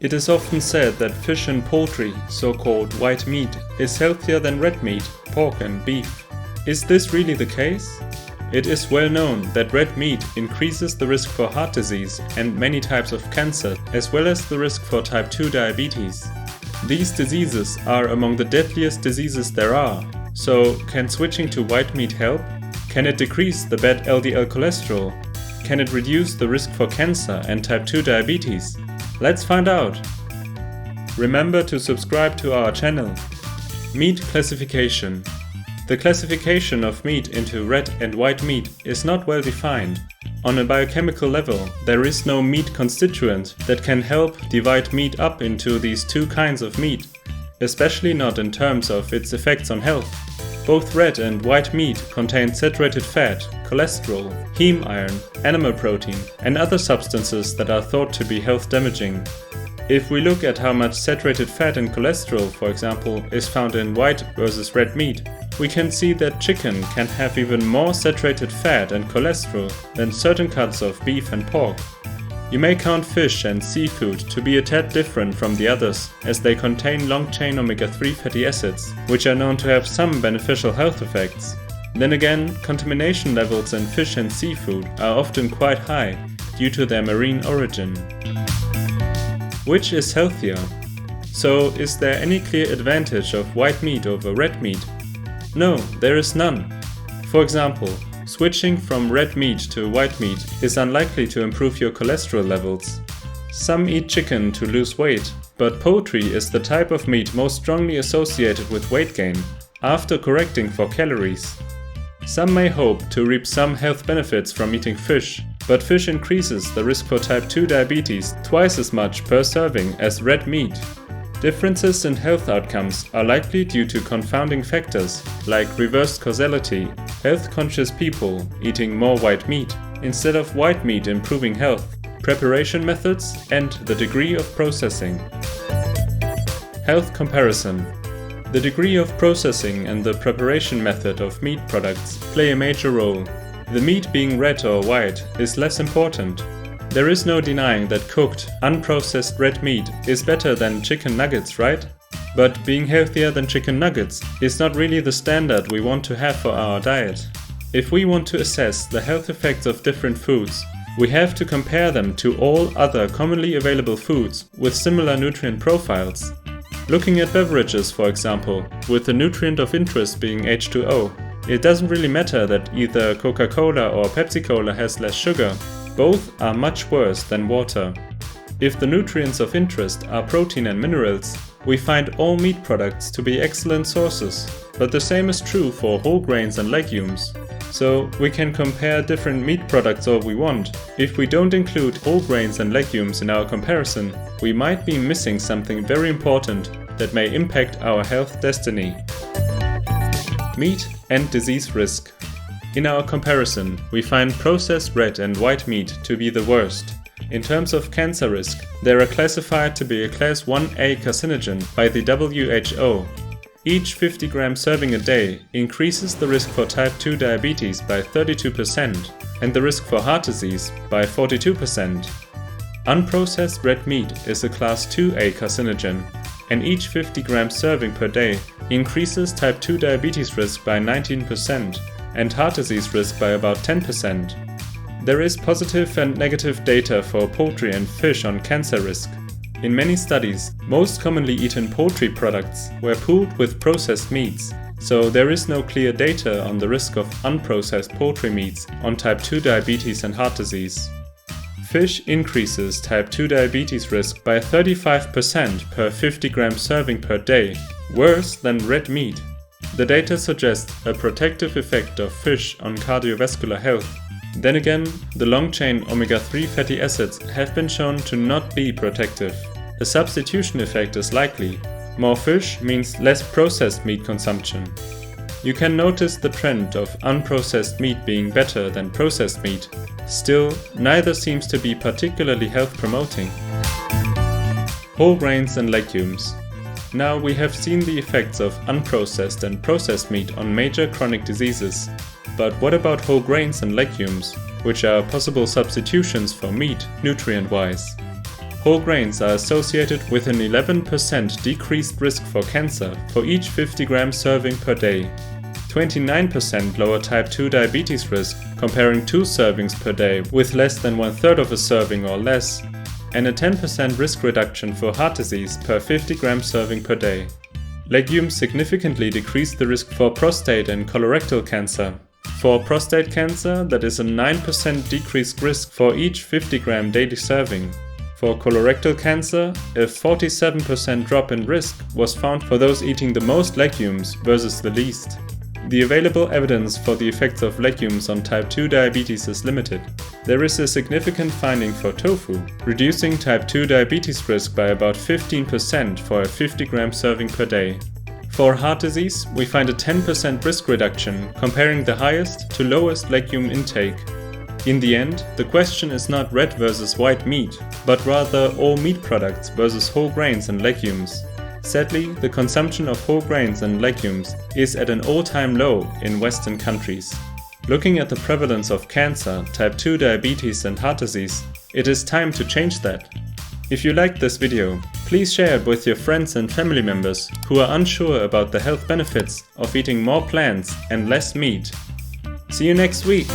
It is often said that fish and poultry, so-called white meat, is healthier than red meat, pork and beef. Is this really the case? It is well known that red meat increases the risk for heart disease and many types of cancer, as well as the risk for type 2 diabetes. These diseases are among the deadliest diseases there are. So, can switching to white meat help? Can it decrease the bad LDL cholesterol? Can it reduce the risk for cancer and type 2 diabetes? Let's find out! Remember to subscribe to our channel. Meat classification. The classification of meat into red and white meat is not well defined. On a biochemical level, there is no meat constituent that can help divide meat up into these two kinds of meat, especially not in terms of its effects on health. Both red and white meat contain saturated fat, cholesterol, heme iron, animal protein, and other substances that are thought to be health damaging. If we look at how much saturated fat and cholesterol, for example, is found in white versus red meat, we can see that chicken can have even more saturated fat and cholesterol than certain cuts of beef and pork. You may count fish and seafood to be a tad different from the others, as they contain long-chain omega-3 fatty acids, which are known to have some beneficial health effects. Then again, contamination levels in fish and seafood are often quite high due to their marine origin. Which is healthier? So, is there any clear advantage of white meat over red meat? No, there is none. For example, switching from red meat to white meat is unlikely to improve your cholesterol levels. Some eat chicken to lose weight, but poultry is the type of meat most strongly associated with weight gain, after correcting for calories. Some may hope to reap some health benefits from eating fish, but fish increases the risk for type 2 diabetes twice as much per serving as red meat. Differences in health outcomes are likely due to confounding factors like reversed causality, health-conscious people eating more white meat instead of white meat improving health, preparation methods, and the degree of processing. Health comparison. The degree of processing and the preparation method of meat products play a major role. The meat being red or white is less important. There is no denying that cooked, unprocessed red meat is better than chicken nuggets, right? But being healthier than chicken nuggets is not really the standard we want to have for our diet. If we want to assess the health effects of different foods, we have to compare them to all other commonly available foods with similar nutrient profiles. Looking at beverages, for example, with the nutrient of interest being H2O, it doesn't really matter that either Coca-Cola or Pepsi-Cola has less sugar. Both are much worse than water. If the nutrients of interest are protein and minerals, we find all meat products to be excellent sources, but the same is true for whole grains and legumes. So we can compare different meat products all we want. If we don't include whole grains and legumes in our comparison, we might be missing something very important that may impact our health destiny. Meat and disease risk. In our comparison, we find processed red and white meat to be the worst. In terms of cancer risk, they are classified to be a class 1A carcinogen by the WHO. Each 50-gram serving a day increases the risk for type 2 diabetes by 32% and the risk for heart disease by 42%. Unprocessed red meat is a class 2A carcinogen, and each 50-gram serving per day increases type 2 diabetes risk by 19%. And heart disease risk by about 10%. There is positive and negative data for poultry and fish on cancer risk. In many studies, most commonly eaten poultry products were pooled with processed meats, so there is no clear data on the risk of unprocessed poultry meats on type 2 diabetes and heart disease. Fish increases type 2 diabetes risk by 35% per 50-gram serving per day, worse than red meat. The data suggest a protective effect of fish on cardiovascular health. Then again, the long-chain omega-3 fatty acids have been shown to not be protective. A substitution effect is likely. More fish means less processed meat consumption. You can notice the trend of unprocessed meat being better than processed meat. Still, neither seems to be particularly health-promoting. Whole grains and legumes. Now we have seen the effects of unprocessed and processed meat on major chronic diseases. But what about whole grains and legumes, which are possible substitutions for meat nutrient-wise? whole grains are associated with an 11% decreased risk for cancer for each 50-gram serving per day, 29% lower type 2 diabetes risk comparing 2 servings per day with less than 1/3 of a serving or less, and a 10% risk reduction for heart disease per 50-gram serving per day. Legumes significantly decrease the risk for prostate and colorectal cancer. For prostate cancer, that is a 9% decreased risk for each 50-gram daily serving. For colorectal cancer, a 47% drop in risk was found for those eating the most legumes versus the least. The available evidence for the effects of legumes on type 2 diabetes is limited. There is a significant finding for tofu, reducing type 2 diabetes risk by about 15% for a 50-gram serving per day. For heart disease, we find a 10% risk reduction comparing the highest to lowest legume intake. In the end, the question is not red versus white meat, but rather all meat products versus whole grains and legumes. Sadly, the consumption of whole grains and legumes is at an all-time low in Western countries. Looking at the prevalence of cancer, type 2 diabetes and heart disease, it is time to change that. If you liked this video, please share it with your friends and family members who are unsure about the health benefits of eating more plants and less meat. See you next week!